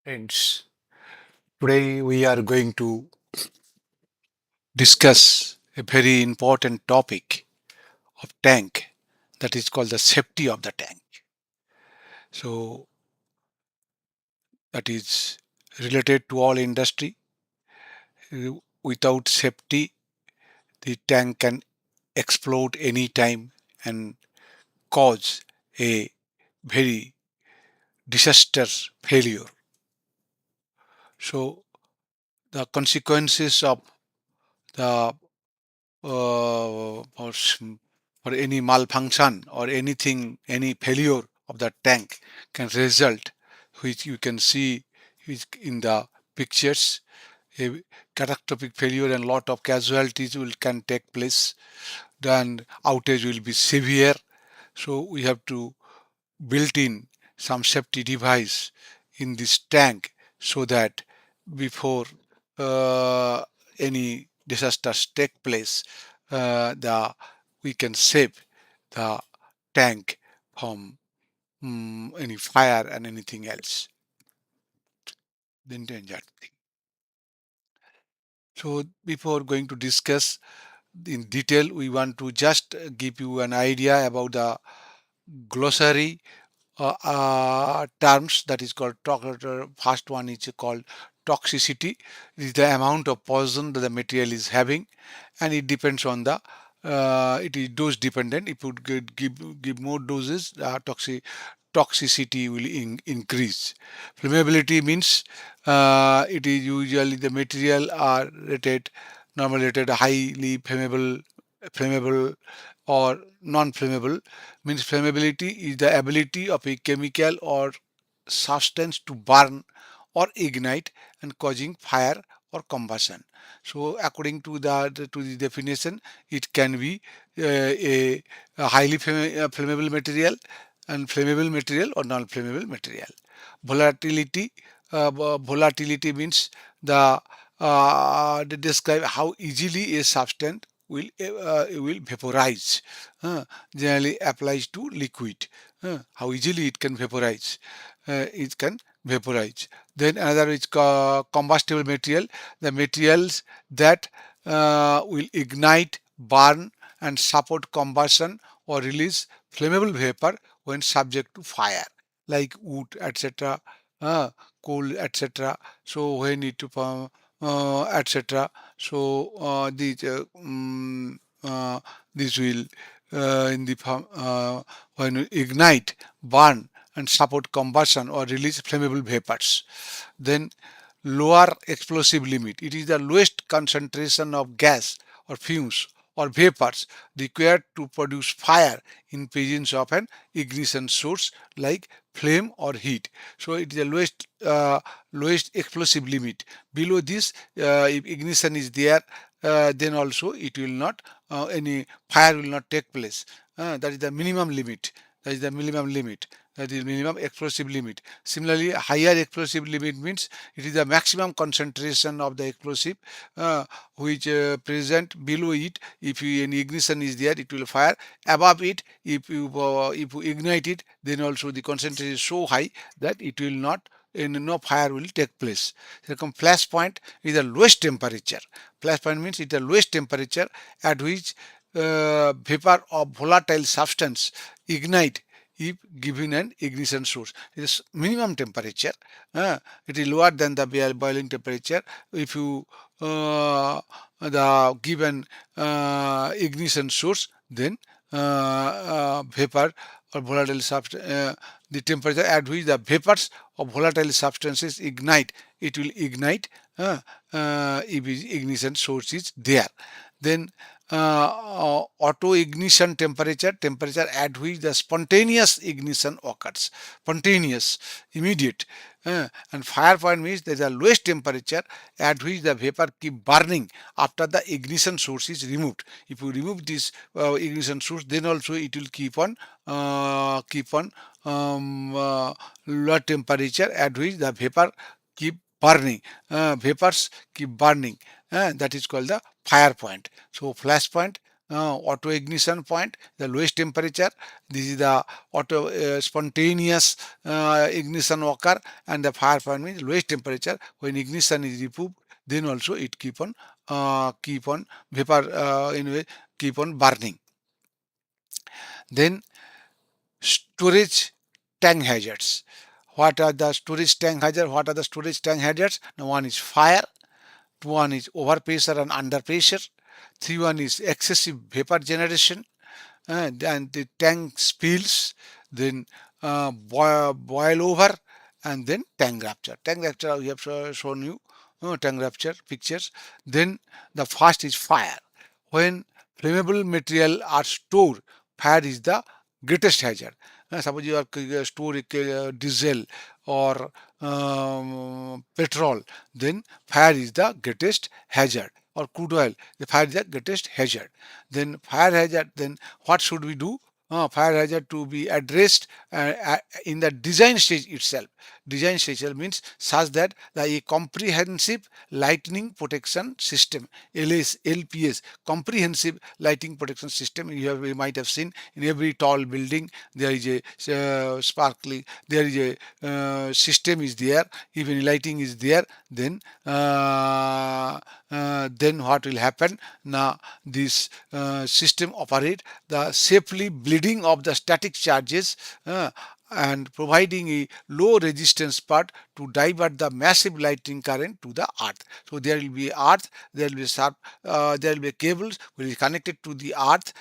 Friends, today we are going to discuss a very important topic of tank that is called the safety of the tank. So that is related to all industry. Without safety, the tank can explode anytime and cause a very disastrous failure. So the consequences of the for any malfunction or anything, any failure of the tank can result, which you can see in the pictures. A catastrophic failure and lot of casualties will can take place. Then outage will be severe. So we have to built in some safety device in this tank so that before uh, any disasters take place, the we can save the tank from any fire and anything else, the endangered thing. So before going to discuss in detail, we want to just give you an idea about the glossary terms that is called first one is called toxicity. It is the amount of poison that the material is having, and it depends on the it is dose dependent. If you give more doses, toxicity will increase. Flammability means it is usually the material are rated normally rated highly flammable or non-flammable. Means flammability is the ability of a chemical or substance to burn or ignite and causing fire or combustion. So according to the definition, it can be a highly flammable material and flammable material or non-flammable material. Volatility volatility means they describe how easily a substance will vaporize. Generally applies to liquid. How easily it can vaporize. It can vaporize. Then another is combustible material. The materials that will ignite, burn, and support combustion or release flammable vapor when subject to fire, like wood, etc., coal, etc. So when it etc. So this will in the when you ignite, burn, and support combustion or release flammable vapors. Then lower explosive limit. It is the lowest concentration of gas or fumes or vapors required to produce fire in presence of an ignition source like flame or heat. So it is the lowest explosive limit. Below this, if ignition is there, then also it will not any fire will not take place. That is the minimum limit. That is the minimum limit. That is minimum explosive limit. Similarly, higher explosive limit means it is the maximum concentration of the explosive which present below it. If any ignition is there, it will fire. Above it, if you ignite it, then also the concentration is so high that it will not and no fire will take place. Second, flash point is the lowest temperature. Flash point means it is the lowest temperature at which vapor of volatile substance ignite if given an ignition source. It is minimum temperature. It is lower than the boiling temperature. If you the given ignition source, then vapor or volatile substance, the temperature at which the vapors of volatile substances ignite, it will ignite if ignition source is there. Then auto ignition temperature at which the spontaneous ignition occurs, spontaneous, immediate. And fire point means there is a lowest temperature at which the vapor keep burning after the ignition source is removed. If you remove this ignition source, then also it will keep on lower temperature at which the vapor keep burning. Vapors keep burning. That is called the fire point. So flash point auto ignition point, the lowest temperature. This is the auto spontaneous ignition occur, and the fire point means lowest temperature. When ignition is removed, then also it keep on vapor anyway keep on burning. Then storage tank hazards. What are the storage tank hazards? What are the storage tank hazards? Now, one is fire, two one is overpressure and under pressure, three one is excessive vapor generation, and the tank spills, then boil over, and then tank rupture. Tank rupture we have shown you tank rupture pictures. Then the first is fire. When flammable material are stored, fire is the greatest hazard. Suppose you are storing diesel or petrol, then fire is the greatest hazard, or crude oil, the fire is the greatest hazard. Then fire hazard, then what should we do? Fire hazard to be addressed in the design stage itself. Design stage means such that a comprehensive lightning protection system, LPS, comprehensive lighting protection system. You might have seen in every tall building there is a sparkly, there is a system is there, even lighting is there. Then what will happen? Now this system operate the safely bleeding of the static charges and providing a low resistance part to divert the massive lightning current to the earth. So there will be earth, there will be there will be cables will be connected to the earth,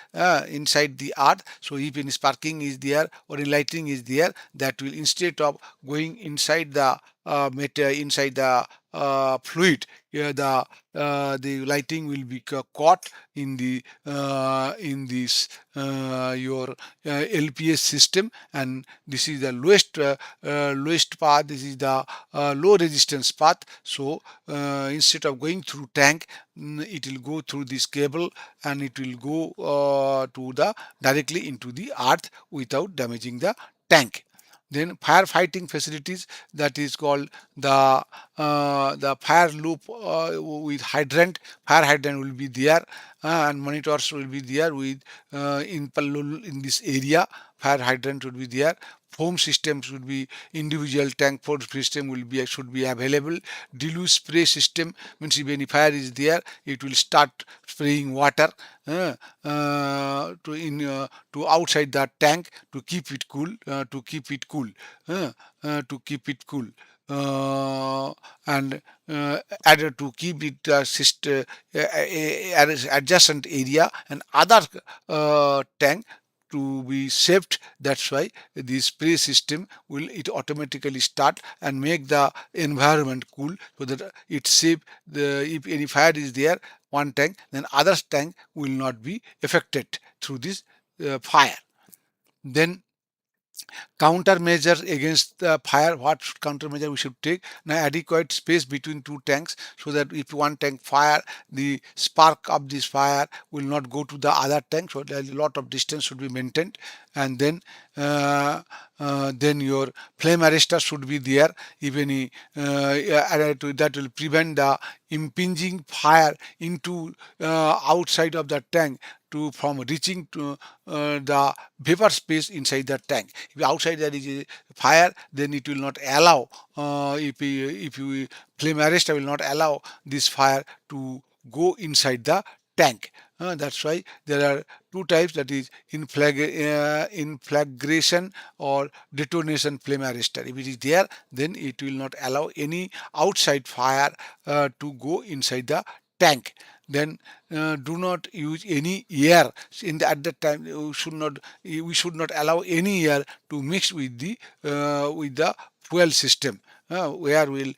inside the earth. So if any sparking is there or any lightning is there, that will, instead of going inside the inside the fluid, the lighting will be caught in this your LPS system, and this is the lowest path. This is the low resistance path. So instead of going through tank, it will go through this cable, and it will go to the directly into the earth without damaging the tank. Then firefighting facilities, that is called the fire loop with hydrant. Fire hydrant will be there, and monitors will be there with in this area. Fire hydrant will be there. Foam systems would be individual tank foam system will be should be available. Deluge spray system means if any fire is there, it will start spraying water to outside the tank to keep it cool, to keep it cool. And added to keep it adjacent area and other tank to be saved. That's why the spray system will it automatically start and make the environment cool, so that it save the, if any fire is there one tank, then other tank will not be affected through this fire. Then countermeasures against the fire. What countermeasure we should take? Now adequate space between two tanks, so that if one tank fire, the spark of this fire will not go to the other tank, so a lot of distance should be maintained. And then your flame arrestor should be there. Even that will prevent the impinging fire into outside of the tank to from reaching to the vapor space inside the tank. If outside there is a fire, then it will not allow, if you flame arrestor will not allow this fire to go inside the tank. That's why there are two types, that is inflagration or detonation flame arrestor. If it is there, then it will not allow any outside fire to go inside the tank. Then do not use any air at that time. We should not allow any air to mix with the fuel system, where will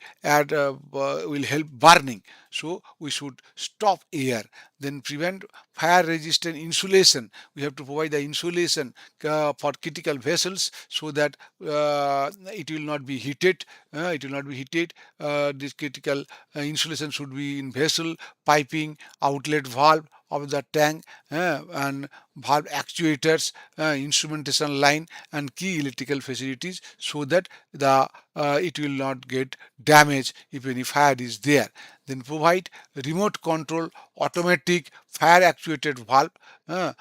help burning. So we should stop air. Then prevent fire resistant insulation. We have to provide the insulation for critical vessels, so that it will not be heated. This critical insulation should be in vessel, piping, outlet valve of the tank, and valve actuators, instrumentation line, and key electrical facilities, so that the it will not get damaged if any fire is there. Then provide remote control automatic fire actuated valve,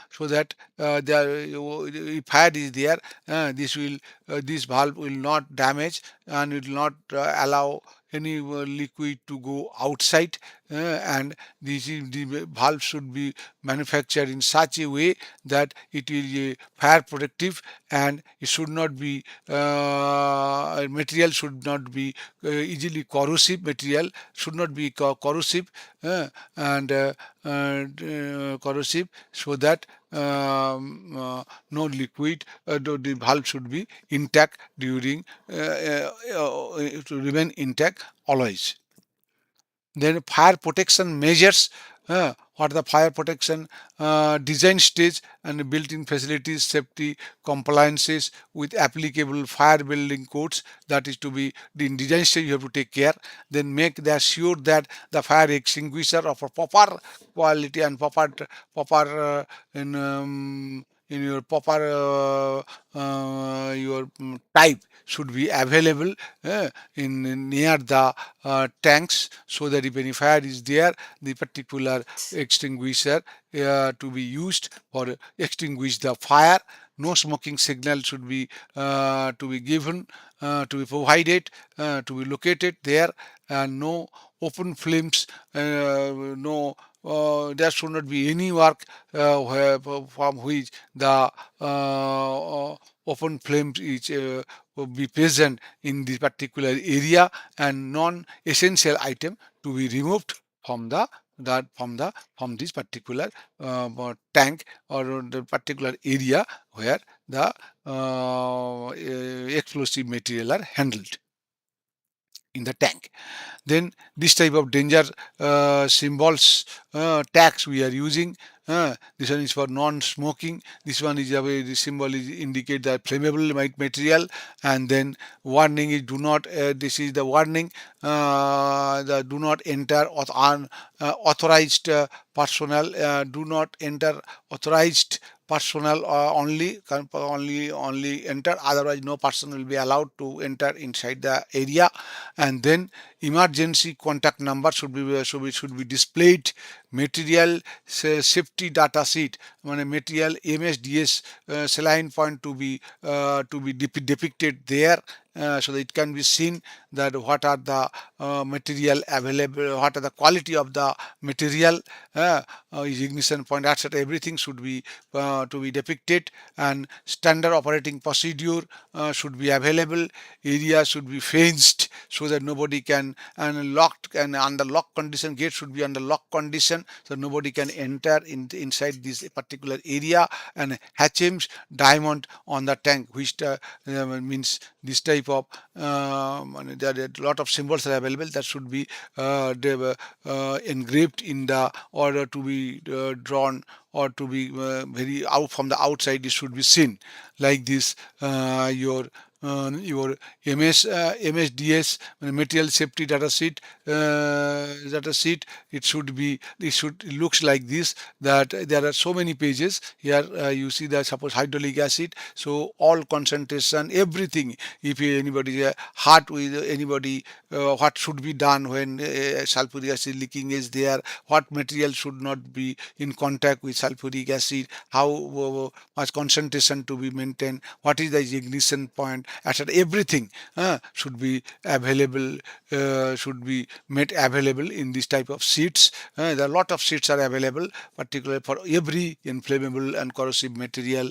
so that if fire is there, this valve will not damage and it will not allow any liquid to go outside, and the valve should be manufactured in such a way that it is fire protective, and it should not be material should not be easily corrosive. Material should not be corrosive, and corrosive, so that no liquid, the valve should be intact during to remain intact always. Then fire protection measures, what are the fire protection design stage and built-in facilities, safety compliances with applicable fire building codes, that is to be in design stage you have to take care. Then make that sure that the fire extinguisher of a proper quality and proper in your proper your type should be available in near the tanks, so that if any fire is there, the particular extinguisher to be used for extinguish the fire. No smoking signal should be to be given, to be provided, to be located there, and no open flames, no there should not be any work from which the open flames is will be present in this particular area, and non-essential item to be removed from the that from this particular tank or the particular area where the explosive material are handled in the tank. Then this type of danger symbols tags we are using. This one is for non-smoking. This one is the symbol is indicate the flammable material, and then warning is do not. This is the warning. The do not enter authorized personnel. Do not enter authorized personnel only enter, otherwise no person will be allowed to enter inside the area. And then emergency contact number should be displayed. Material safety data sheet, material MSDS saline point to be depicted there, so that it can be seen that what are the material available, what are the quality of the material, ignition point, etc. Everything should be to be depicted, and standard operating procedure should be available. Area should be fenced so that nobody can, and locked, and under lock condition, gate should be under lock condition so nobody can enter inside this particular area. And HM's diamond on the tank, which means this type of there are a lot of symbols are available that should be engraved in the order to be drawn or to be very out from the outside. It should be seen like this. Your MSDS material safety data sheet, it should it looks like this, that there are so many pages here. You see that suppose hydraulic acid, so all concentration, everything, if anybody heart with anybody, what should be done when sulfuric acid leaking is there, what material should not be in contact with sulfuric acid, how much concentration to be maintained, what is the ignition point, etc. Everything should be available, should be made available in this type of sheets. There are a lot of sheets are available, particularly for every inflammable and corrosive material,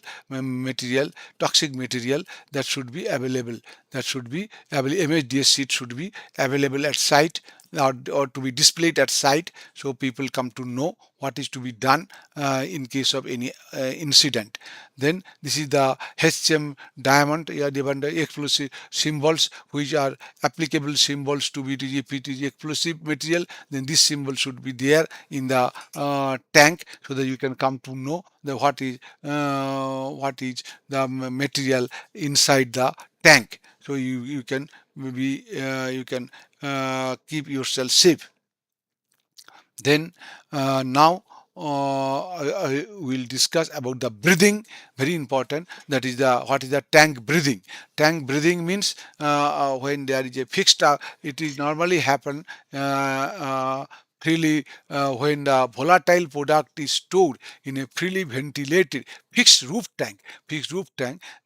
toxic material that should be available. That should be available. MHDS sheet should be available at site, or to be displayed at site, so people come to know what is to be done in case of any incident. Then this is the HM diamond, given the explosive symbols which are applicable symbols to be PTG explosive material. Then this symbol should be there in the tank, so that you can come to know the what is the material inside the tank. So you can maybe you can keep yourself safe. Then now we'll discuss about the breathing. Very important. That is the what is the tank breathing. Tank breathing means when there is a fixed. It is normally happen. Freely when the volatile product is stored in a freely ventilated fixed roof tank,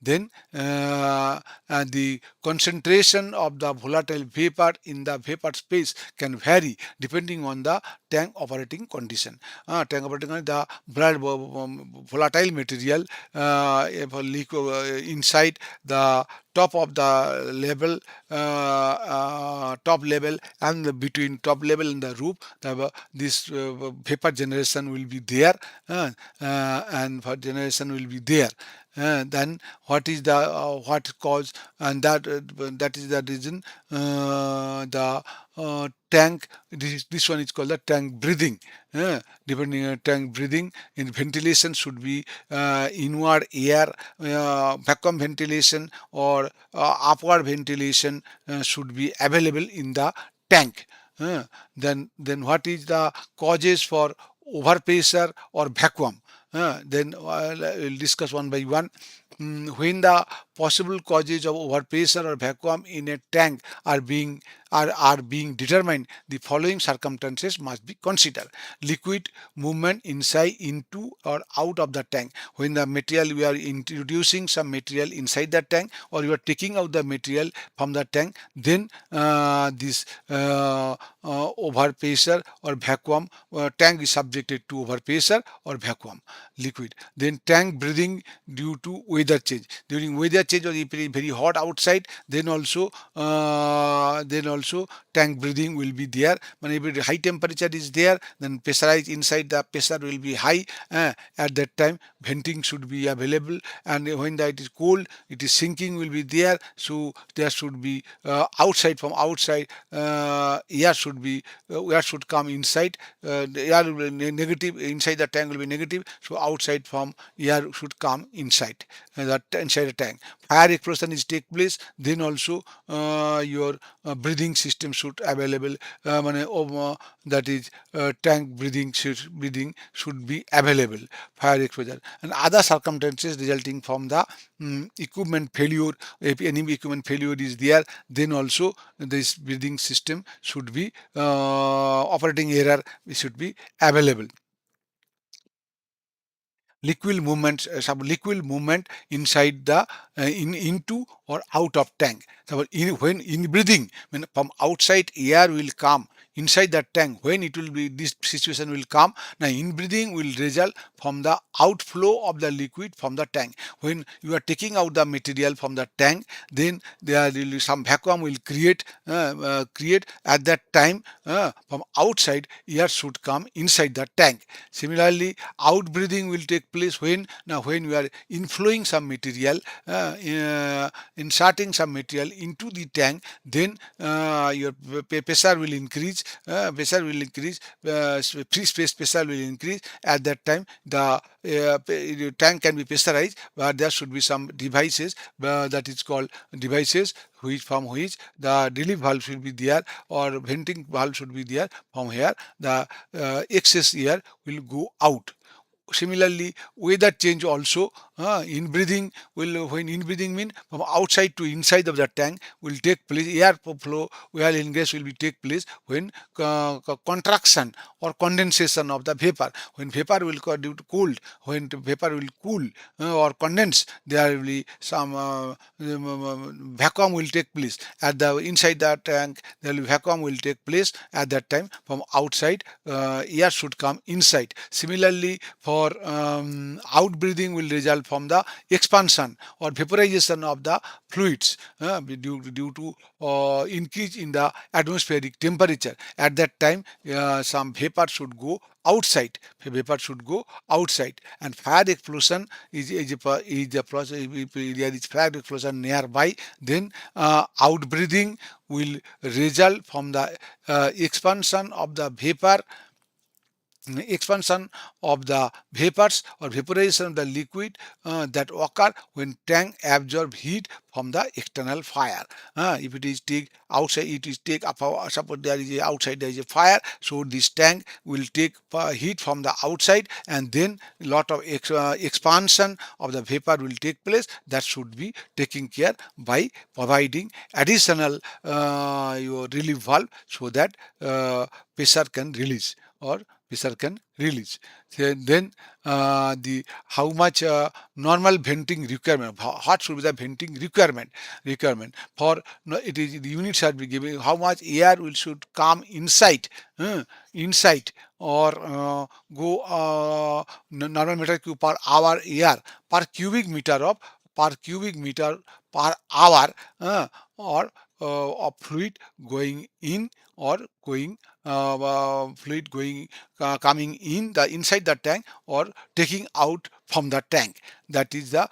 then the concentration of the volatile vapor in the vapor space can vary depending on the tank operating condition. The blood volatile material inside the top of the level, top level, and between top level and the roof, this vapor generation will be there, and vapor generation will be there. Then what is the what cause, and that is the reason the tank, this one is called the tank breathing. Depending on tank breathing, in ventilation should be inward air, vacuum ventilation or upward ventilation should be available in the tank. Then what is the causes for overpressure or vacuum? Then we'll discuss one by one. When the possible causes of overpressure or vacuum in a tank are being determined, the following circumstances must be considered. Liquid movement inside, into, or out of the tank. When the material, we are introducing some material inside the tank, or you are taking out the material from the tank, then this overpressure or vacuum, tank is subjected to overpressure or vacuum. Liquid. Then tank breathing due to weather change. During weather change, or if it is very hot outside, then also tank breathing will be there. When if high temperature is there, then pressurized inside, the pressure will be high. At that time, venting should be available, and when it is cold, it is sinking will be there. So there should be outside, from outside, air should come inside. The air will be negative inside the tank will be negative. So outside from air should come inside inside the tank. Fire explosion is take place, then also your breathing system should available. That is tank breathing should be available. Fire exposure and other circumstances resulting from the equipment failure. If any equipment failure is there, then also this breathing system should be operating error should be available. Some liquid movement inside the into or out of tank. So when in breathing, when from outside air will come inside the tank, when it will be, this situation will come. Now in breathing will result from the outflow of the liquid from the tank. When you are taking out the material from the tank, then there will be some vacuum will create at that time. From outside air should come inside the tank. Similarly, out breathing will take place when we are inflowing some material, inserting some material into the tank, then your pressure will increase. Free space pressure will increase. At that time, the tank can be pressurized, but there should be some devices, that is called devices, from which the relief valve should be there, or venting valve should be there. From here, the excess air will go out. Similarly, weather change also, in breathing will, when in breathing mean from outside to inside of the tank will take place. Air flow, air ingress will be take place when contraction or condensation of the vapor. When vapor will due to cold, when the vapor will cool or condense, there will be some vacuum will take place at the inside the tank. There will be vacuum will take place at that time. From outside, air should come inside. Similarly, for out breathing will result from the expansion or vaporization of the fluids, due to increase in the atmospheric temperature. At that time, some vapor should go outside. And fire explosion is a process. If there is fire explosion nearby, then out breathing will result from the expansion of the vapor expansion of the vapors or vaporization of the liquid that occur when tank absorb heat from the external fire. If it is take outside, it is take up, suppose there is a outside, there is a fire, so this tank will take heat from the outside, and then lot of expansion of the vapor will take place. That should be taken care by providing additional your relief valve, so that pressure can release, or pressure can release. Then the how much normal venting requirement, what should be the venting requirement for, no, it is the units are be giving how much air will should come inside, inside, or go normal meter cube per hour air per cubic meter of, per cubic meter per hour, or of fluid going in, or going fluid going coming in the inside the tank, or taking out from the tank. That is the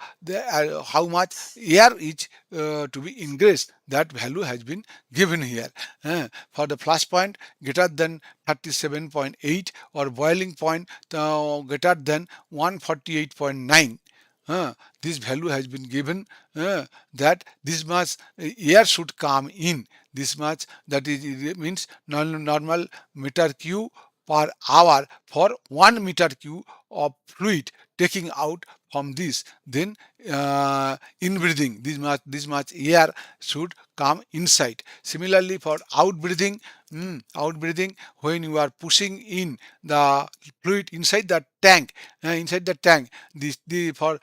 how much air is to be ingressed. That value has been given here. For the flash point greater than 37.8, or boiling point greater than 148.9, this value has been given, that this much air should come in, this much, that is, it means normal meter cube per hour for 1 meter cube of fluid taking out from this. Then in breathing, this much air should come inside. Similarly for out breathing, out breathing, when you are pushing in the fluid inside the tank, this the for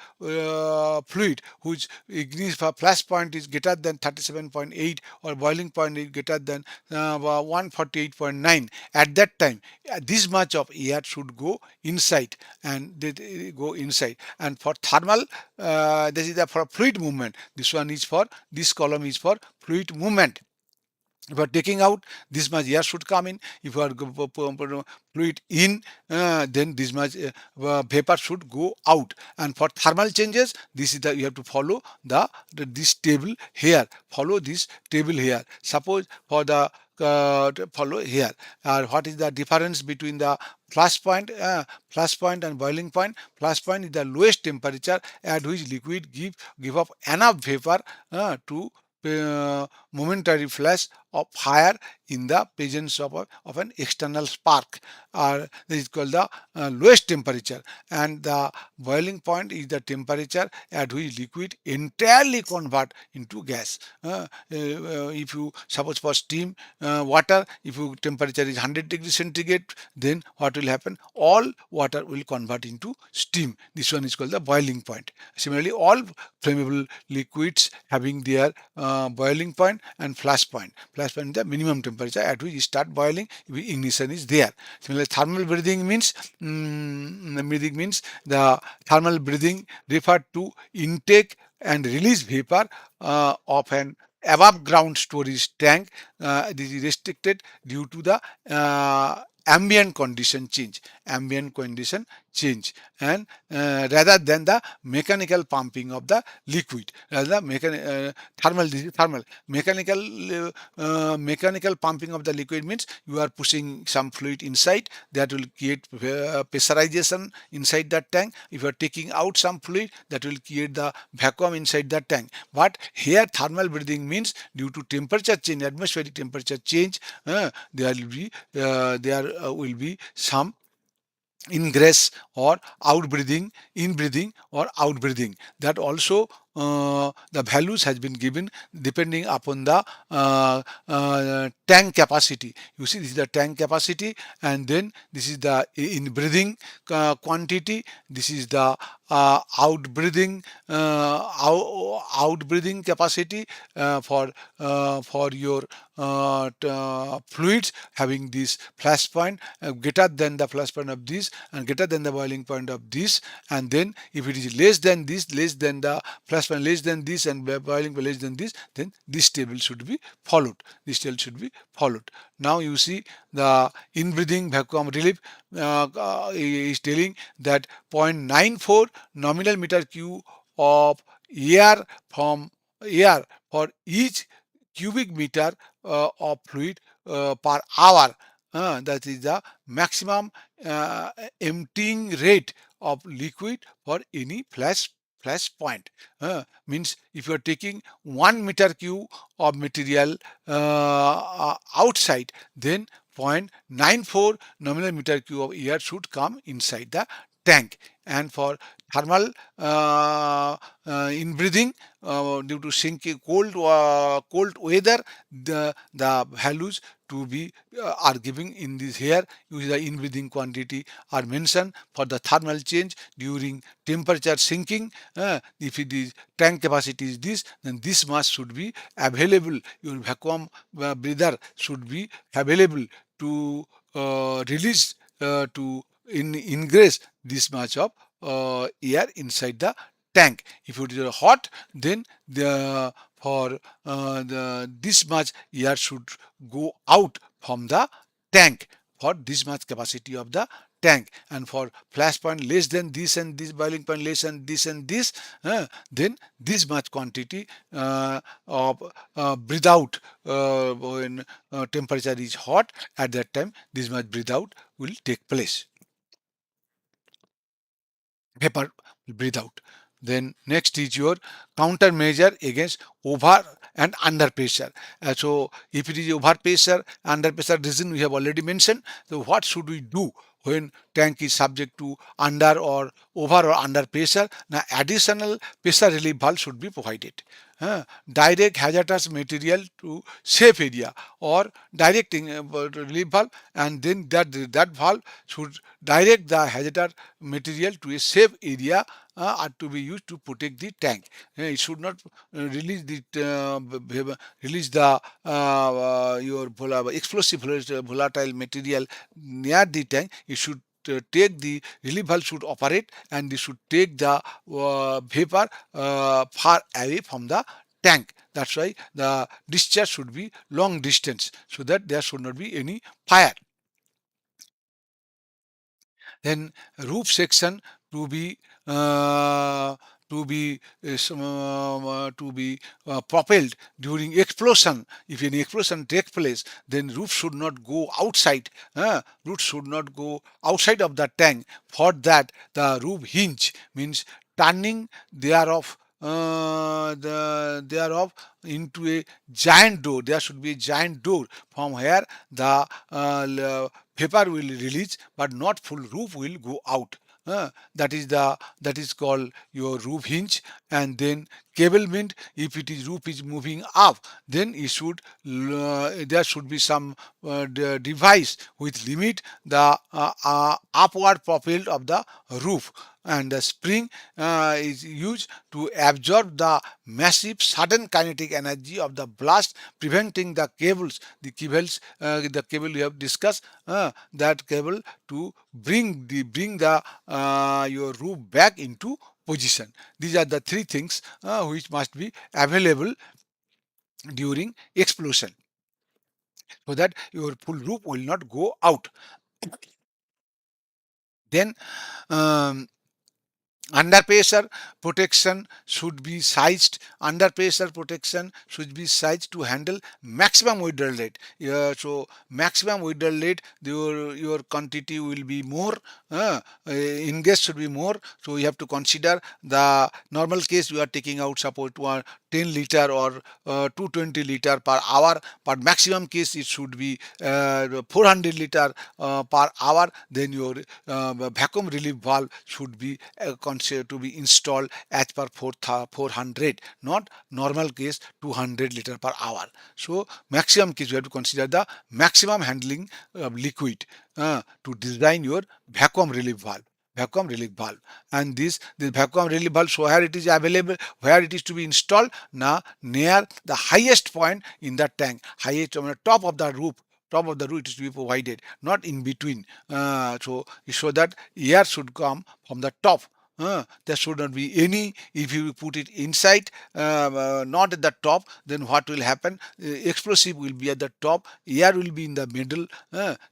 fluid which ignition for flash point is greater than 37.8, or boiling point is greater than 148.9, at that time this much of air should go inside, and they go inside. And for thermal, this is the for fluid movement, this one is for, this column is for fluid movement. If you are taking out, this much air should come in. If you are fluid in, then this much vapor should go out. And for thermal changes, this is the, you have to follow this table here. Follow this table here. Suppose for the follow here. What is the difference between the flash point and boiling point? Flash point is the lowest temperature at which liquid give up enough vapor to momentary flash of fire in the presence of an external spark, or this is called the lowest temperature. And the boiling point is the temperature at which liquid entirely convert into gas. If you suppose for steam, water, if you temperature is 100 degrees centigrade, then what will happen, all water will convert into steam. This one is called the boiling point. Similarly, all flammable liquids having their boiling point and flash point. Flash point is the minimum temperature at which you start boiling if ignition is there. Similarly, thermal breathing means the thermal breathing referred to intake and release vapor of an above ground storage tank. This is restricted due to the ambient condition change, and rather than the mechanical pumping of the liquid. Rather thermal, this is thermal. Mechanical pumping of the liquid means you are pushing some fluid inside, that will create pressurization inside that tank. If you are taking out some fluid, that will create the vacuum inside that tank. But here thermal breathing means due to temperature change, atmospheric temperature change, there will be some ingress or out breathing, in breathing or out breathing. That also the values has been given depending upon the tank capacity. You see, this is the tank capacity, and then this is the in breathing quantity. This is the out breathing capacity for your fluids having this flash point greater than the flash point of this, and greater than the boiling point of this. And then if it is less than this, less than the flash point less than this, and boiling point less than this, then this table should be followed. Now you see the in-breathing vacuum relief is telling that 0.94 nominal meter cube of air from air for each cubic meter of fluid per hour. that is the maximum emptying rate of liquid for any flash point. Means if you are taking 1 meter cube of material outside, then 0.94 nominal meter cube of air should come inside the tank. And for thermal inbreathing, due to sinking cold weather, the values to be are giving in this here. Use the inbreathing quantity are mentioned for the thermal change during temperature sinking. If it is tank capacity is this, then this much should be available. Your vacuum breather should be available to release to ingress this much of air inside the tank. If it is hot, then the for this much air should go out from the tank for this much capacity of the tank. And for flash point less than this and this, boiling point less than this and this, then this much quantity of breathe out when temperature is hot, at that time this much breathe out will take place. Vapor will breathe out. Then next is your countermeasure against over and under pressure. So if it is over pressure, under pressure reason we have already mentioned. So what should we do when tank is subject to under or over or under pressure? Now additional pressure relief valve should be provided. Direct hazardous material to safe area or directing relief valve, and then that valve should direct the hazardous material to a safe area are to be used to protect the tank. It should not release the your explosive volatile material near the tank. It should take the relief valve should operate, and it should take the vapor far away from the tank. That's why the discharge should be long distance, so that there should not be any fire. Then roof section to be uh, propelled during explosion. If any explosion takes place, then roof should not go outside. Roof should not go outside of the tank. For that, the roof hinge means turning thereof thereof into a giant door. There should be a giant door from where the vapor will release, but not full roof will go out. That is called your roof hinge. And then cablement, if it is roof is moving up, then it should there should be some device which limit the upward propel of the roof. And the spring is used to absorb the massive sudden kinetic energy of the blast, preventing the cable we have discussed, that cable to bring the your roof back into position. These are the three things which must be available during explosion, so that your full roof will not go out. Then um, under pressure protection should be sized. Under pressure protection should be sized to handle maximum withdrawal rate. So maximum withdrawal rate, your quantity will be more. Ingress should be more. So you have to consider the normal case. You are taking out suppose 10 liter or 220 liter per hour. But maximum case it should be 400 liter per hour. Then your vacuum relief valve should be considered to be installed as per 400, not normal case 200 liter per hour. So maximum case you have to consider the maximum handling of liquid to design your vacuum relief valve. Vacuum relief valve. And this vacuum relief valve, so where it is available, where it is to be installed, now near the highest point in the tank, highest on the top of the roof. Top of the roof is to be provided, not in between. So that air should come from the top. There should not be any. If you put it inside, not at the top, then what will happen? Explosive will be at the top, air will be in the middle.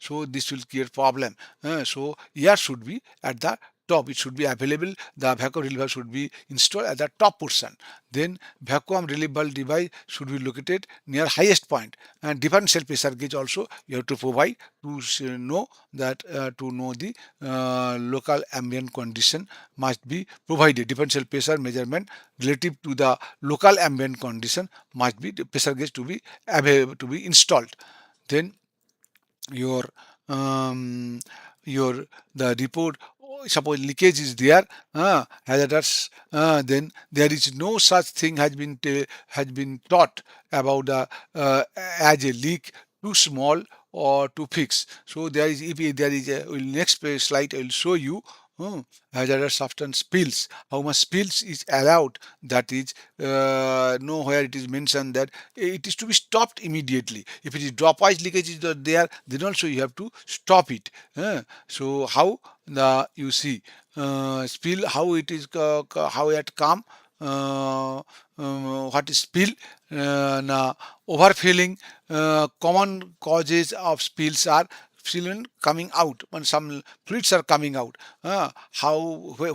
So this will create problem. So air should be at the top. It should be available. The vacuum relief valve should be installed at the top portion. Then vacuum relief valve device should be located near highest point. And differential pressure gauge also you have to provide to know that to know the local ambient condition must be provided. Differential pressure measurement relative to the local ambient condition must be the pressure gauge to be available, to be installed. Then your um, your the report, suppose leakage is there, hazardous, then there is no such thing has been taught about the as a leak too small or to fix. So there is, if there is a next slide I will show you hazardous substance spills, how much spills is allowed. That is nowhere it is mentioned that it is to be stopped immediately. If it is dropwise leakage is there, then also you have to stop it. So how the you see spill, how it is how it come, what is spill, now overfilling. Common causes of spills are film coming out when some fluids are coming out. How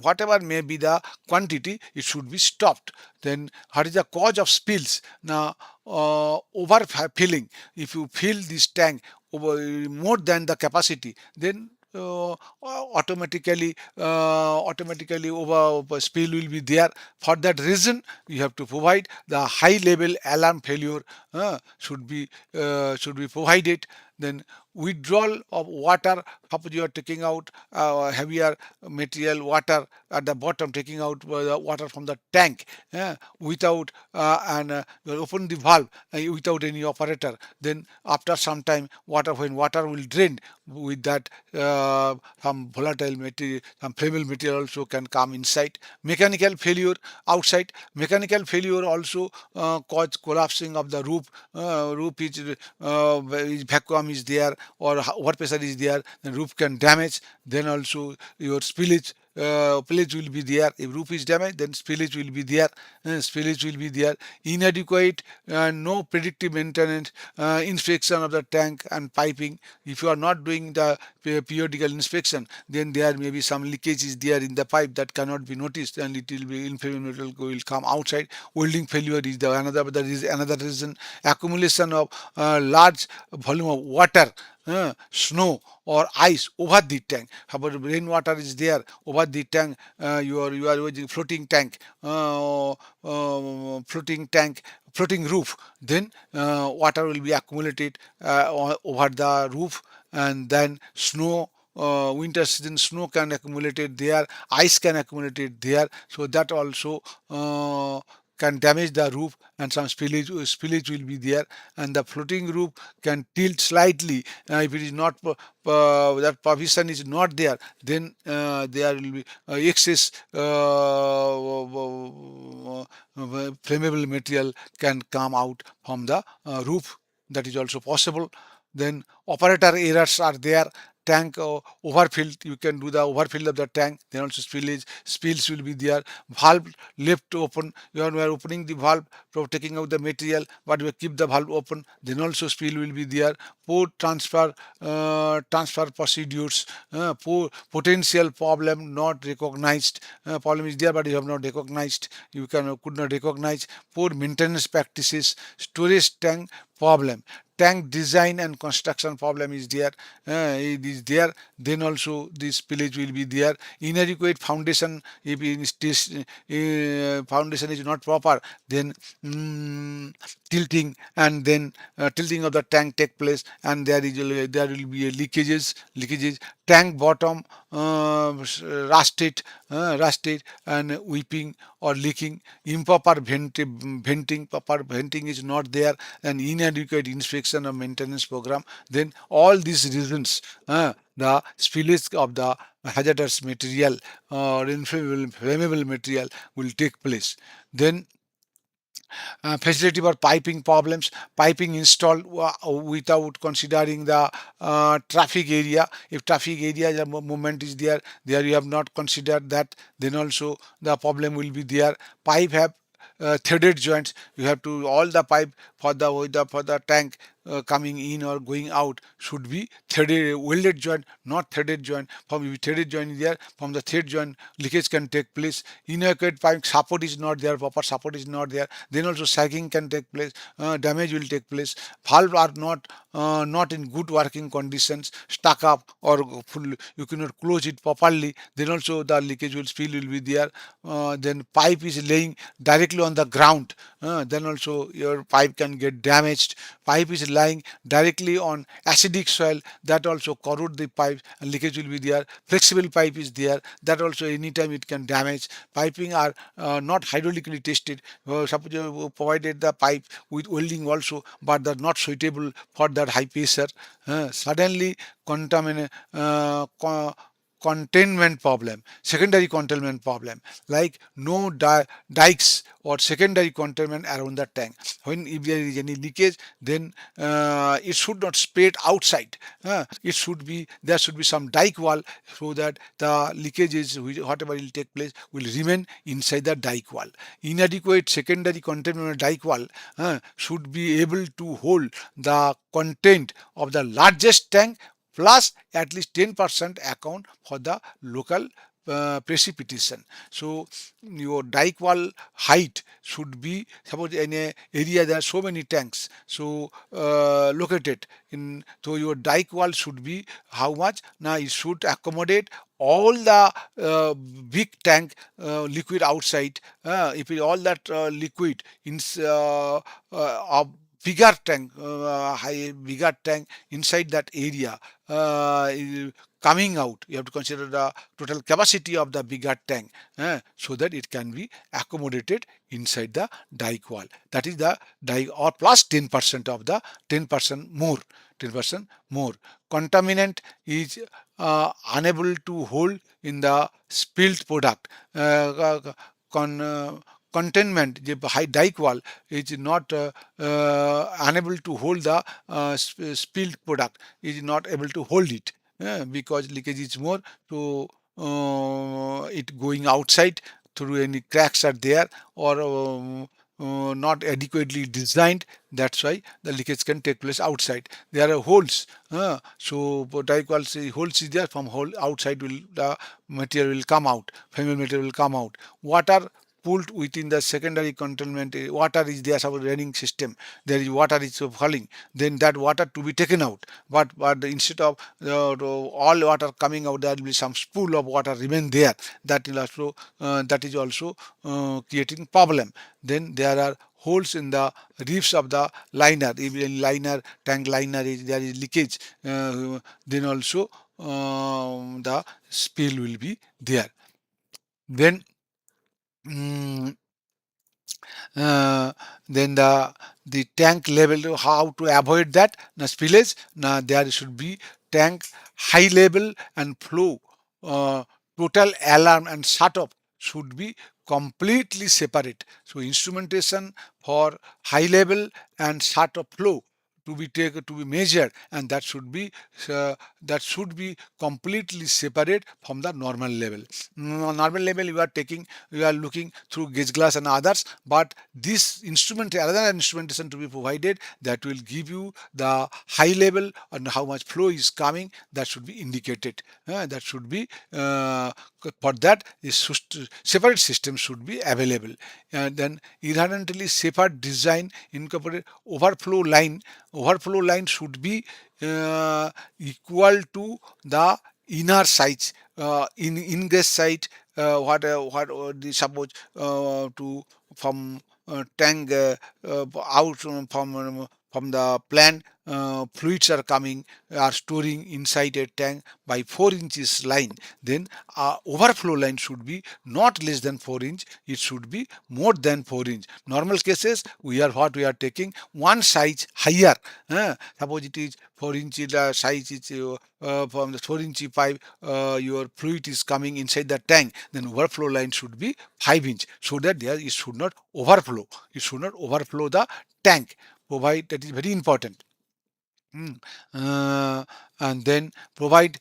whatever may be the quantity, it should be stopped. Then what is the cause of spills? Now overfilling. If you fill this tank over more than the capacity, then automatically over spill will be there. For that reason you have to provide the high level alarm failure should be provided. Then withdrawal of water. Suppose you are taking out heavier material water at the bottom, taking out the water from the tank without and you open the valve without any operator. Then after some time, when water will drain, with that some volatile material, some flammable material also can come inside. Mechanical failure outside. Mechanical failure also cause collapsing of the roof. Roof is vacuum is there or over pressure is there, then roof can damage. Then also your spillage will be there. If roof is damaged, then spillage will be there. Spillage will be there. Inadequate, no predictive maintenance, inspection of the tank and piping. If you are not doing the periodical inspection, then there may be some leakage is there in the pipe that cannot be noticed, and it will be inflammable will come outside. Welding failure is the another. There is another reason. Accumulation of large volume of water, snow or ice over the tank. However, rainwater is there over the tank. You are using floating tank, floating roof. Then water will be accumulated over the roof, and then snow. Winter season snow can accumulate it there, ice can accumulate it there, so that also can damage the roof, and some spillage will be there. And the floating roof can tilt slightly. If it is not that provision is not there, then there will be excess flammable material can come out from the roof. That is also possible. Then operator errors are there. Tank overfilled, you can do the overfill of the tank. Then also spills will be there. Valve left open, you are opening the valve for taking out the material, but you keep the valve open, then also spill will be there. Poor transfer procedures, potential problem not recognized. Problem is there, but you have not recognized, you could not recognize. Poor maintenance practices. Storage tank problem, tank design and construction problem is there. It is there. Then also this spillage will be there. Inadequate foundation. If this foundation is not proper, then tilting, and then tilting of the tank take place, and there will be a leakages. Tank bottom rusted and weeping or leaking. Improper venting. Proper venting is not there, and inadequate inspection of maintenance program. Then all these reasons, the spillage of the hazardous material or flammable material will take place. Then facility for piping problems. Piping installed without considering the traffic area. If traffic area movement is there, you have not considered that, then also the problem will be there. Pipe have threaded joints. You have to all the pipe for the tank, coming in or going out should be threaded welded joint, not threaded joint. From if threaded joint is there, from the thread joint leakage can take place. Inadequate pipe support is not there, proper support is not there, then also sagging can take place, damage will take place. Valve are not in good working conditions, stuck up or full, you cannot close it properly, then also the leakage will spill will be there. Then pipe is laying directly on the ground, then also your pipe can get damaged. Pipe is lying directly on acidic soil, that also corrode the pipe and leakage will be there. Flexible pipe is there, that also anytime it can damage. Piping are not hydraulically tested. Suppose you provided the pipe with welding also, but they're not suitable for that high pressure. Suddenly contaminate, containment problem, secondary containment problem, like no dikes or secondary containment around the tank. When if there is any leakage, then it should not spread outside. It should be, there should be some dike wall, so that the leakages whatever will take place will remain inside the dike wall. Inadequate secondary containment dike wall should be able to hold the content of the largest tank plus at least 10% account for the local precipitation. So your dike wall height should be, suppose in a area there are so many tanks, so located in, so your dike wall should be how much? Now it should accommodate all the big tank liquid outside. If all that liquid in of bigger tank, bigger tank inside that area coming out, you have to consider the total capacity of the bigger tank, so that it can be accommodated inside the dike wall. That is the dike, or plus 10% of the 10% more, 10% more. Contaminant is unable to hold in the spilled product. Con, containment, the high dike wall is not unable to hold the spilled product, is not able to hold it, because leakage is more, so it going outside through any cracks are there, or not adequately designed, that's why the leakage can take place outside. There are holes, so dike wall holes is there, from hole outside will the material will come out, flammable material will come out. Water pulled within the secondary containment, water is there, some raining system, there is water is falling, then that water to be taken out, but instead of all water coming out, there will be some spool of water remain there, that is also creating problem. Then there are holes in the reefs of the liner, if in liner, tank liner is there is leakage, then also the spill will be there. Then mm, uh, then the tank level, how to avoid that now spillage. Now there should be tank high level and flow, uh, total alarm and shut off should be completely separate. So instrumentation for high level and shut off flow to be taken, to be measured, and uh, that should be completely separate from the normal level. Normal level you are taking, you are looking through gauge glass and others, but this instrument, other instrumentation to be provided, that will give you the high level and how much flow is coming, that should be indicated. That should be for that is separate system should be available. And then inherently separate design incorporate overflow line. Overflow line should be equal to the inner size, in ingress side, what the suppose to from tank out from the plant, fluids are coming, are storing inside a tank by 4 inches line, then overflow line should be not less than 4 inch, it should be more than 4 inch. Normal cases we are what we are taking one size higher. Suppose it is 4 inch size is from the 4 inch pipe, your fluid is coming inside the tank, then overflow line should be 5 inch, so that there it should not overflow, it should not overflow the tank. Provide, that is very important. Mm. Uh, and then provide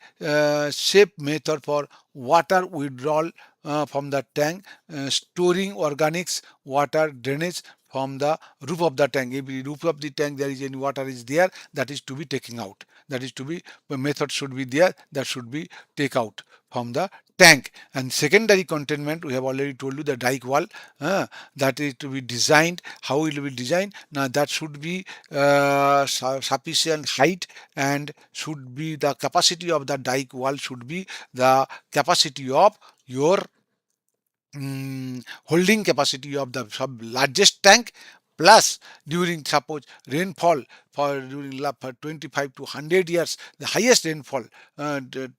safe method for water withdrawal from the tank, storing organics water drainage from the roof of the tank. If the roof of the tank there is any water is there, that is to be taken out. That is to be the method should be there. That should be take out from the tank. And secondary containment, we have already told you the dike wall, that is to be designed. How it will be designed? Now that should be sufficient height, and should be the capacity of the dike wall should be the capacity of your holding capacity of the sub largest tank, plus during suppose rainfall for during for 25 to 100 years the highest rainfall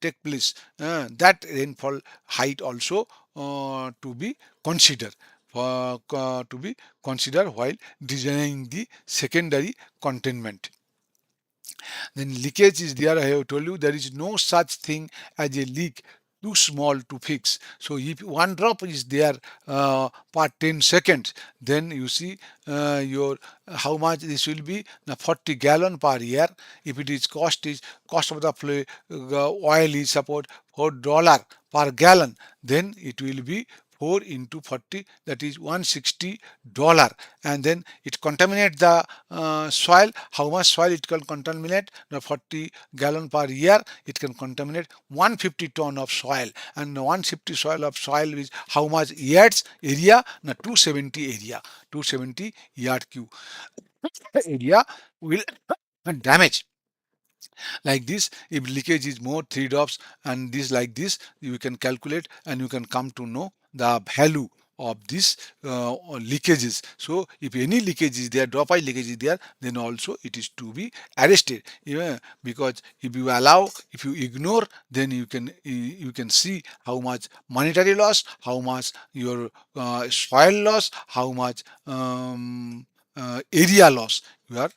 take place, that rainfall height also to be considered to be considered while designing the secondary containment. Then leakage is there. I have told you there is no such thing as a leak too small to fix. So if one drop is there per 10 seconds, then you see your how much this will be. Now 40 gallon per year. If it is cost of the oil is suppose $4 per gallon, then it will be 4 into 40, that is $160. And then it contaminate the soil. How much soil it can contaminate? The 40 gallon per year, it can contaminate 150 ton of soil. And 150 soil of soil is how much yards area? Now 270 area, 270 yard cube area will damage. Like this, if leakage is more 3 drops and this like this, you can calculate and you can come to know the value of this leakages. So if any leakage is there, drop eye leakage is there, then also it is to be arrested. Yeah, because if you allow, if you ignore, then you can see how much monetary loss, how much your soil loss, how much area loss you are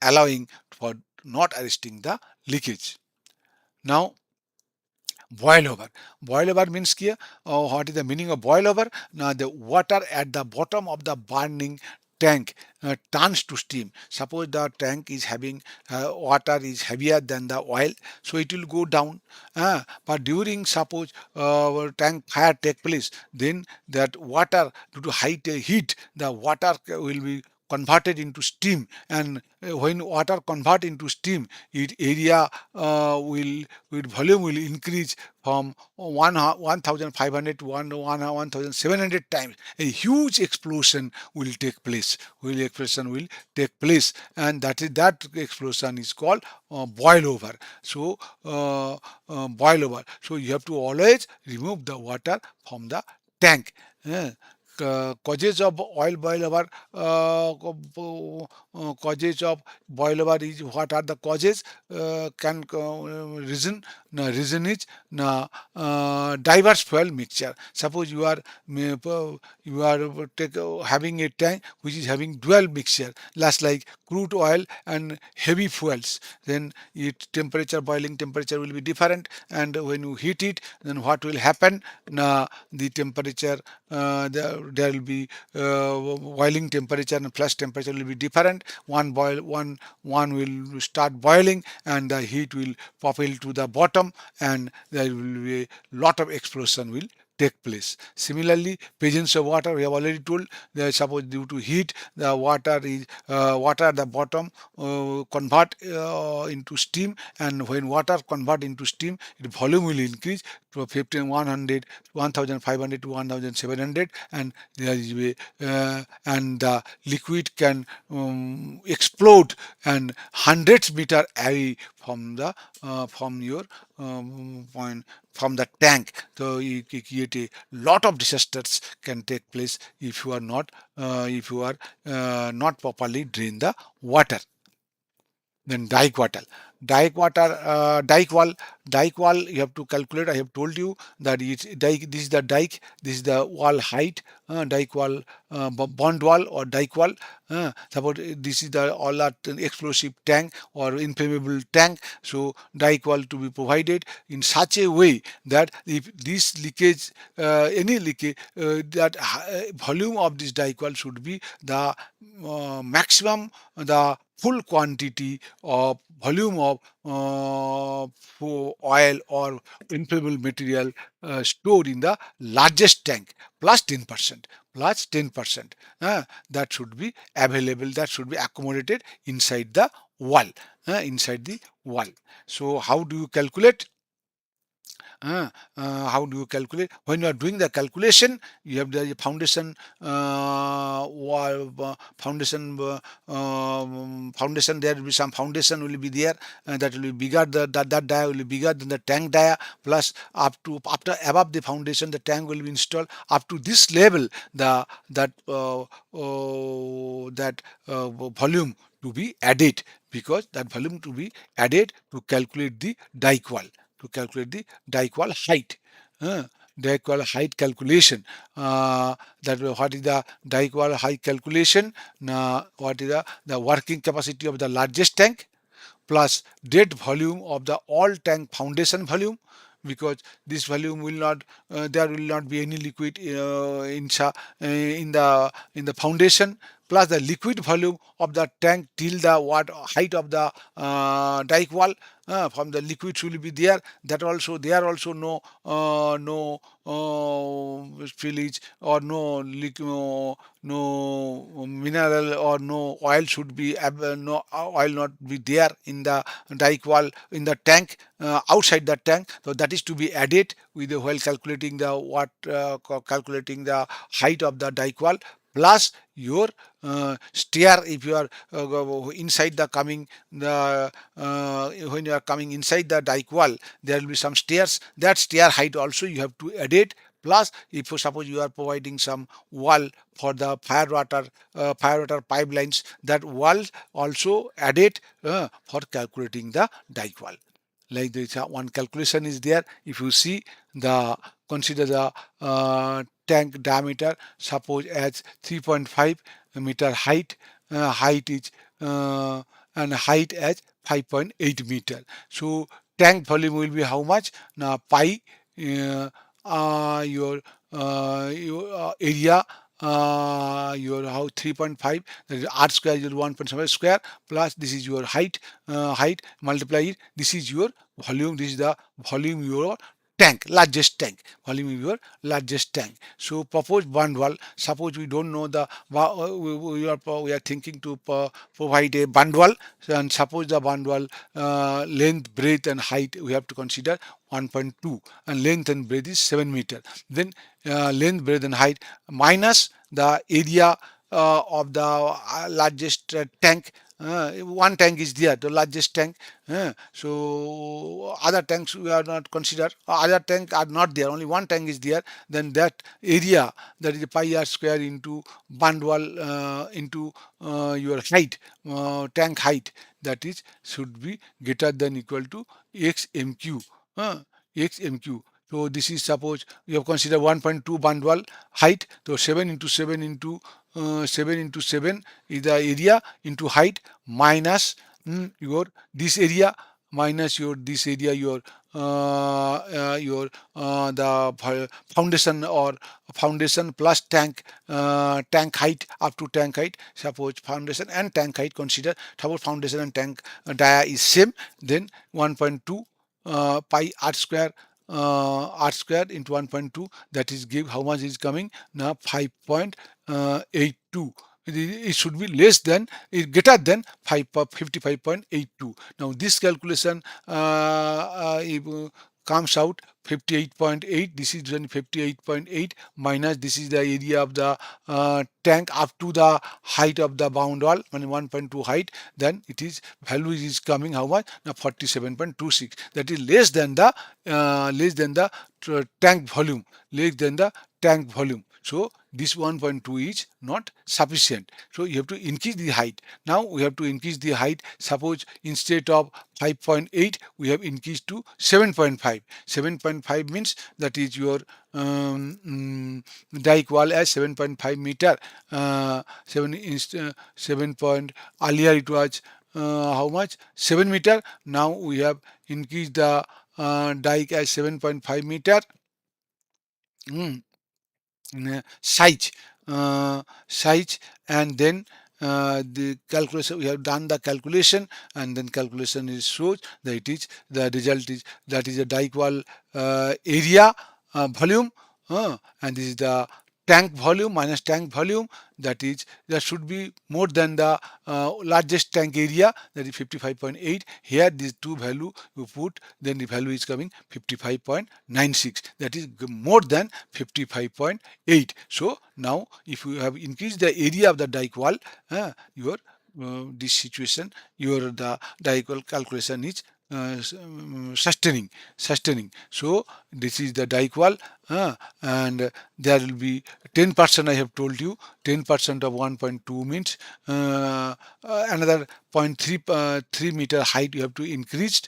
allowing for not arresting the leakage. Now, boil over. Boil over means here, what is the meaning of boil over? Now, the water at the bottom of the burning tank turns to steam. Suppose the tank is having water is heavier than the oil, so it will go down. But during suppose tank fire take place, then that water due to high heat, the water will be converted into steam, and when water convert into steam, it area will with volume will increase from 1500 to 1700 times. A huge explosion will take place. And that explosion is called boil over. So boil over. So you have to always remove the water from the tank. Uh, Causes of oil boil over, causes of boil over is, what are the causes? Can reason, no, reason is no, diverse fuel mixture. Suppose you are having a tank which is having dual mixture, last like crude oil and heavy fuels, then it temperature, boiling temperature will be different, and when you heat it, then what will happen? The temperature, there will be boiling temperature and flash temperature will be different. One will start boiling and the heat will propel to the bottom, and there will be a lot of explosion will take place. Similarly, presence of water, we have already told that suppose due to heat, the water at the bottom convert into steam, and when water convert into steam, its volume will increase from 1500, 1500 to 1700, and there is and the liquid can explode and hundreds meter away from the from your point, from the tank. So you create a lot of disasters can take place if you are not properly drain the water. Then dike water, dike wall you have to calculate. I have told you that it's dike, this is the dike, this is the wall height, dike wall, bond wall or dike wall. Suppose this is the all that explosive tank or inflammable tank, so dike wall to be provided in such a way that if this leakage, any leakage, that volume of this dike wall should be the maximum, the full quantity of volume of oil or inflammable material stored in the largest tank plus 10%, plus 10%, that should be available, that should be accommodated inside the wall, inside the wall. So how do you calculate? How do you calculate? When you are doing the calculation, you have the foundation, foundation. There will be some foundation will be there, that will be bigger. That dia will be bigger than the tank dia. Plus, up to after above the foundation, the tank will be installed. Up to this level, the that volume to be added, because that volume to be added to calculate the dike wall, to calculate the dike wall height. Uh, Dike wall height calculation. That what is the dike wall height calculation? What is the working capacity of the largest tank plus dead volume of the all tank foundation volume, because this volume will not, there will not be any liquid in the foundation, plus the liquid volume of the tank till the what height of the dike wall, from the liquid will be there, that also there also no spillage or no mineral or no oil should be no oil not be there in the dike wall, in the tank, outside the tank. So that is to be added with the while calculating the calculating the height of the dike wall, plus your stair. If you are inside the coming the when you are coming inside the dike wall, there will be some stairs, that stair height also you have to add it. Plus, if you suppose you are providing some wall for the fire water pipelines, that wall also added for calculating the dike wall. Like this, one calculation is there. If you see the, consider the tank diameter, suppose as 3.5 meter height, height is and height as 5.8 meter. So tank volume will be how much? Now pi, uh, your area, your how 3.5, that is r square, your 1.7 square, plus this is your height, multiply it, this is your volume, this is the volume your tank, largest tank, volume of your largest tank. So proposed bund wall, suppose we don't know the we are thinking to provide a bund wall, and suppose the bund wall length, breadth and height we have to consider 1.2, and length and breadth is 7 meter. Then length, breadth and height minus the area of the largest tank. One tank is there, the largest tank. So other tanks we are not considered. Other tank are not there. Only one tank is there. Then that area, that is pi r square into bund wall into your height, tank height. That is should be greater than equal to xmq. Xmq. So this is, suppose you have considered 1.2 bund wall height. So 7 into 7 into 7 into 7 is the area into height, minus your this area, minus your this area, your the foundation or foundation plus tank, tank height, up to tank height. Suppose foundation and tank height consider, suppose foundation and tank dia is same, then 1.2 pi r square into 1.2, that is give how much is coming now, 5.82. It should be less than, greater than 55.82. Now this calculation comes out 58.8. This is then 58.8 minus this is the area of the tank up to the height of the bound wall, 1.2 height. Then it is value is coming how much now, 47.26. That is less than the tank volume, less than the tank volume. So this 1.2 is not sufficient. So you have to increase the height. Now we have to increase the height. Suppose instead of 5.8 we have increased to 7.5. 7.5 means that is your dike wall as 7.5 meter. 7 point, earlier it was how much, 7 meter. Now we have increased the dike as 7.5 meter. Size, size, and then the calculation, we have done the calculation, and then calculation is shows that it is the result is that is a dipole area volume, and this is the tank volume minus tank volume, that is that should be more than the largest tank area, that is 55.8. Here these two value you put, then the value is coming 55.96, that is more than 55.8. So now if you have increased the area of the dike wall, your this situation, your the dike wall calculation is sustaining. So this is the dike wall, and there will be 10%. I have told you 10% of 1.2 means another 0.3 3 meter height you have to increase.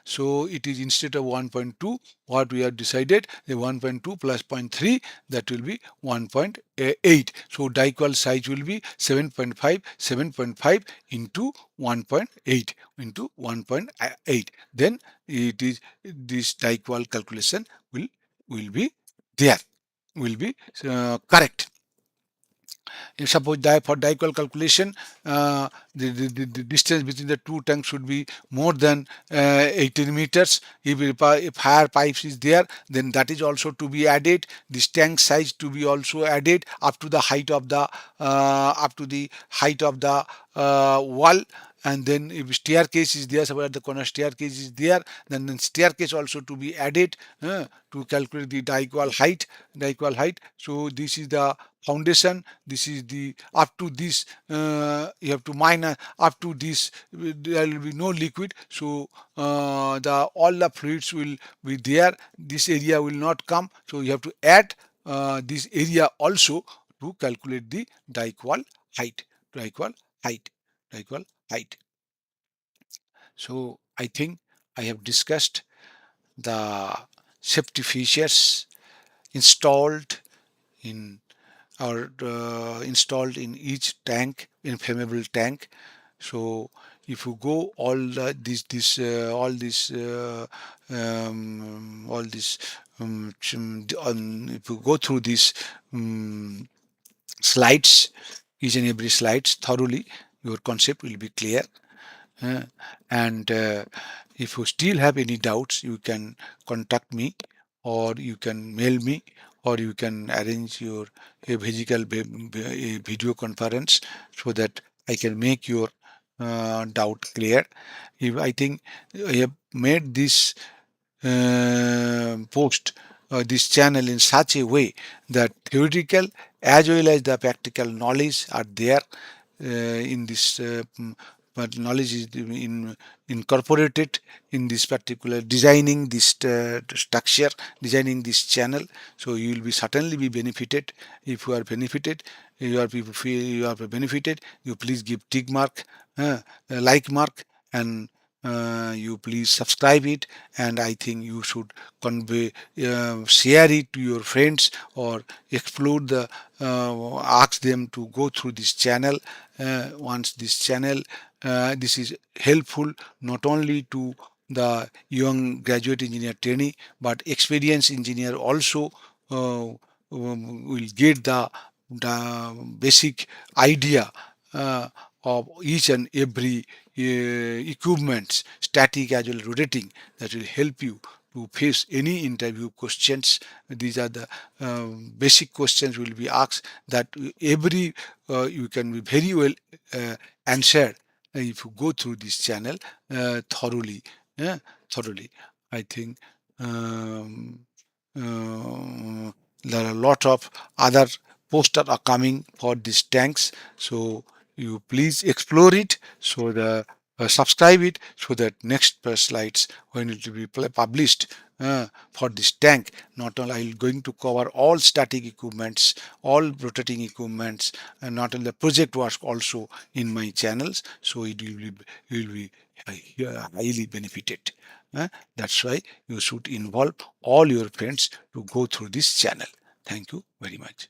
So it is instead of 1.2, what we have decided, the 1.2 plus 0.3, that will be 1.8. So dike wall size will be 7.5 into 1.8 into 1.8. Then it is this dike wall calculation will be there, will be correct. Suppose for dipole calculation, the distance between the two tanks should be more than 18 meters. If higher pipes is there, then that is also to be added. This tank size to be also added up to the height of the wall. And then if staircase is there, somewhere the corner staircase is there, then staircase also to be added to calculate the dike wall height. So this is the foundation, this is the up to this, you have to minus up to this, there will be no liquid. So the all the fluids will be there, this area will not come, so you have to add this area also to calculate the dike wall height, dike wall height, dike wall height. So I think I have discussed the safety features installed in installed in each tank, inflammable tank. So if you go all this all this if you go through these um, slides, each and every slides thoroughly, your concept will be clear. uh, and if you still have any doubts, you can contact me, or you can mail me, or you can arrange your a video conference, so that I can make your doubt clear. If I think I have made this post this channel in such a way that theoretical as well as the practical knowledge are there in this but knowledge is incorporated in this particular designing this structure, designing this channel. So you will be certainly be benefited. If you are benefited, you are people feel you are benefited, you please give tick mark, like mark, and you please subscribe it. And I think you should convey share it to your friends, or explore the ask them to go through this channel. Once this channel, this is helpful not only to the young graduate engineer trainee, but experienced engineer also will get the basic idea of each and every equipments, static as well rotating, that will help you to face any interview questions. These are the basic questions will be asked, that every you can be very well answered if you go through this channel thoroughly. Thoroughly, I think um, there are a lot of other posters are coming for these tanks. So you please explore it, so the subscribe it, so that next slides when it will be published for this tank, not only I'm going to cover all static equipments, all rotating equipments, and not only the project work also in my channels. So it will be you will be highly benefited. That's why you should involve all your friends to go through this channel. Thank you very much.